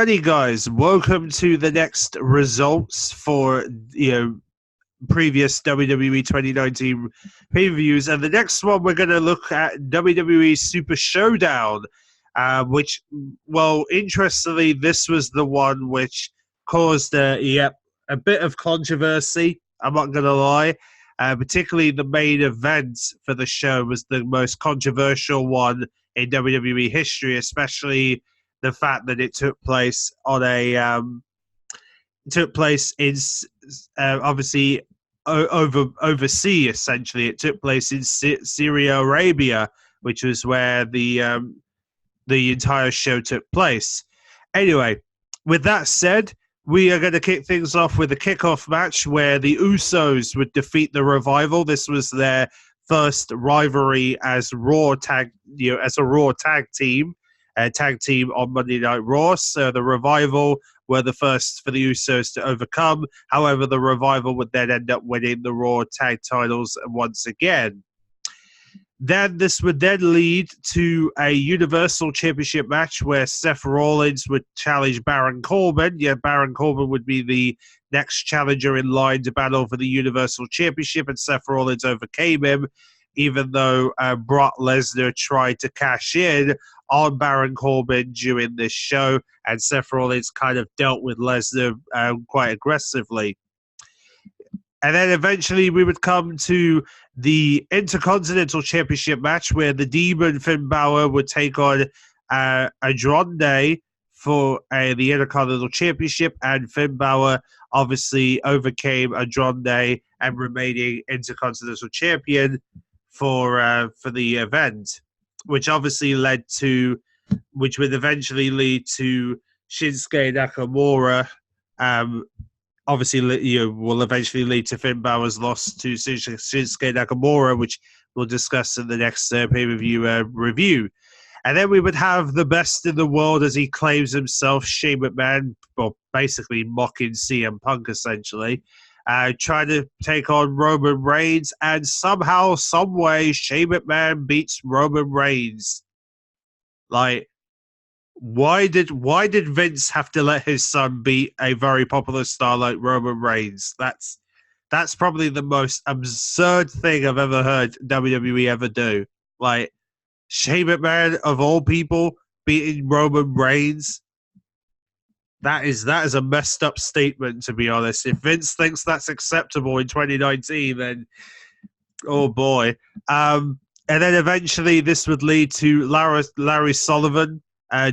Alrighty, guys. Welcome to the next results for previous WWE 2019 pay-per-views, and the next one we're going to look at WWE Super Showdown, which, well, interestingly, this was the one which caused a bit of controversy. I'm not going to lie. Particularly the main event for the show was the most controversial one in WWE history, especially the fact that it took place on obviously overseas. Essentially, it took place in Syria, Arabia, which was where the entire show took place. Anyway, with that said, we are going to kick things off with a kickoff match where the Usos would defeat the Revival. This was their first rivalry as Raw tag team on Monday Night Raw. So the Revival were the first for the Usos to overcome. However, the Revival would then end up winning the Raw tag titles once again. Then this would then lead to a Universal Championship match where Seth Rollins would challenge Baron Corbin. Yeah, Baron Corbin would be the next challenger in line to battle for the Universal Championship, and Seth Rollins overcame him, even though Brock Lesnar tried to cash in on Baron Corbin during this show, and Seth Rollins kind of dealt with Lesnar quite aggressively. And then eventually we would come to the Intercontinental Championship match where the Demon Finn Balor would take on Andrade for the Intercontinental Championship, and Finn Balor obviously overcame Andrade and remaining Intercontinental Champion for the event, which would eventually lead to Shinsuke Nakamura. Obviously, will eventually lead to Finn Balor's loss to Shinsuke Nakamura, which we'll discuss in the next pay-per-view review. And then we would have the best in the world, as he claims himself, Shane McMahon, well, basically mocking CM Punk, essentially, trying to take on Roman Reigns, and somehow, someway, Shane McMahon beats Roman Reigns. Like, why did Vince have to let his son beat a very popular star like Roman Reigns? That's probably the most absurd thing I've ever heard WWE ever do. Like, Shane McMahon, of all people, beating Roman Reigns. That is a messed up statement, to be honest. If Vince thinks that's acceptable in 2019, then oh boy. And then eventually this would lead to Larry Sullivan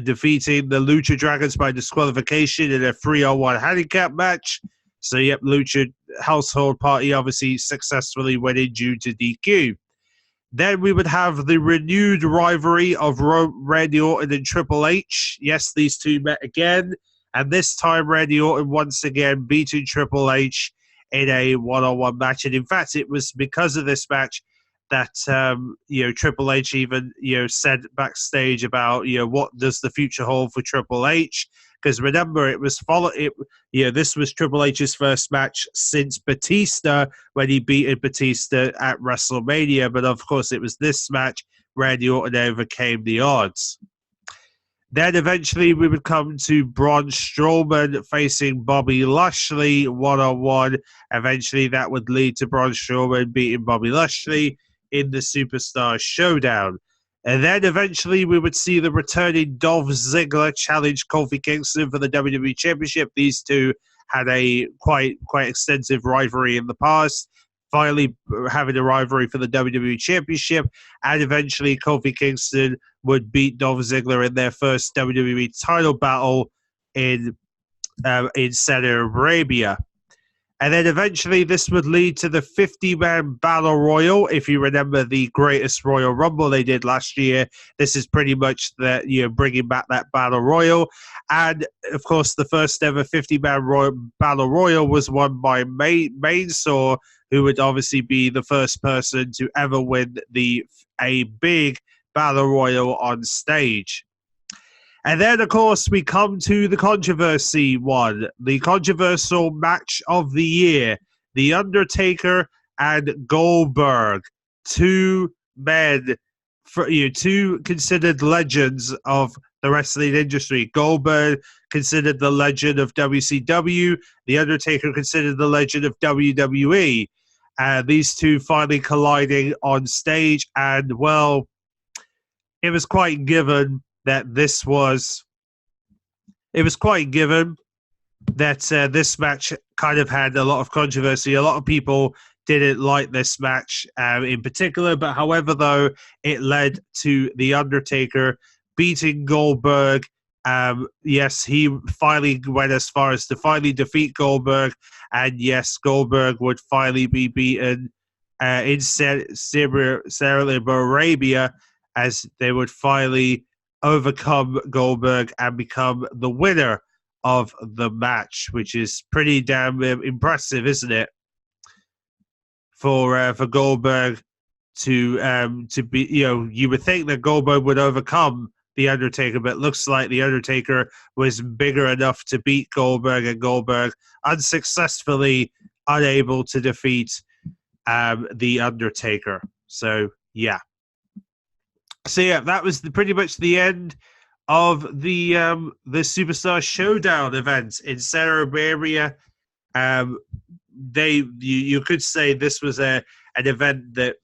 defeating the Lucha Dragons by disqualification in a 3-on-1 handicap match. So, yep, Lucha Household Party obviously successfully winning due to DQ. Then we would have the renewed rivalry of Randy Orton and Triple H. Yes, these two met again, and this time Randy Orton once again beating Triple H in a 1-on-1 match. And in fact, it was because of this match that Triple H even said backstage about what does the future hold for Triple H, because remember this was Triple H's first match since Batista, when he beat Batista at WrestleMania, but of course it was this match Randy Orton overcame the odds. Then eventually we would come to Braun Strowman facing Bobby Lashley 1-on-1. Eventually that would lead to Braun Strowman beating Bobby Lashley in the Superstar Showdown. And then eventually we would see the returning Dolph Ziggler challenge Kofi Kingston for the WWE Championship. These two had a quite extensive rivalry in the past, finally having a rivalry for the WWE Championship, and eventually Kofi Kingston would beat Dolph Ziggler in their first WWE title battle in Saudi Arabia. And then eventually this would lead to the 50-man Battle Royal. If you remember the Greatest Royal Rumble they did last year, this is pretty much bringing back that Battle Royal. And, of course, the first ever 50-man Battle Royal was won by Mansoor, who would obviously be the first person to ever win a big Battle Royal on stage. And then, of course, we come to the controversy one, the controversial match of the year, The Undertaker and Goldberg. Two men two considered legends of the wrestling industry. Goldberg considered the legend of WCW. The Undertaker considered the legend of WWE. These two finally colliding on stage, and well, it was quite given that this match kind of had a lot of controversy. A lot of people didn't like this match in particular, but however, though, it led to The Undertaker beating Goldberg. Yes, he finally went as far as to finally defeat Goldberg, and yes, Goldberg would finally be beaten in Saudi Arabia, as they would finally overcome Goldberg and become the winner of the match, which is pretty damn impressive, isn't it? For Goldberg to be, you would think that Goldberg would overcome The Undertaker, but it looks like The Undertaker was bigger enough to beat Goldberg, and Goldberg unsuccessfully unable to defeat The Undertaker. So yeah, that was pretty much the end of the Superstar Showdown event in Saudi Arabia. You could say this was an event that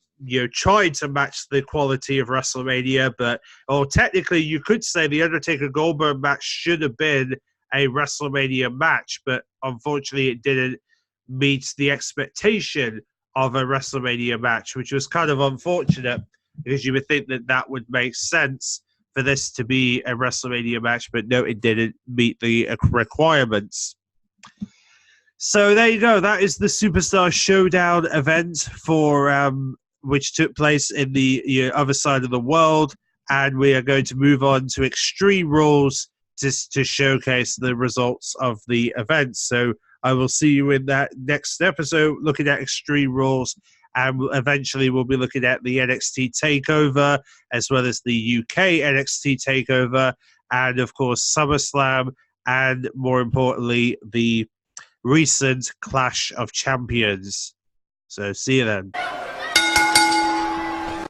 tried to match the quality of WrestleMania, or technically you could say the Undertaker Goldberg match should have been a WrestleMania match, but unfortunately it didn't meet the expectation of a WrestleMania match, which was kind of unfortunate, because you would think that that would make sense for this to be a WrestleMania match, but no, it didn't meet the requirements. So there you go. That is the Superstar Showdown event for which took place in the other side of the world, and we are going to move on to Extreme Rules to showcase the results of the event. So I will see you in that next episode, looking at Extreme Rules, and eventually we'll be looking at the NXT TakeOver, as well as the UK NXT TakeOver, and of course SummerSlam, and more importantly, the recent Clash of Champions. So see you then.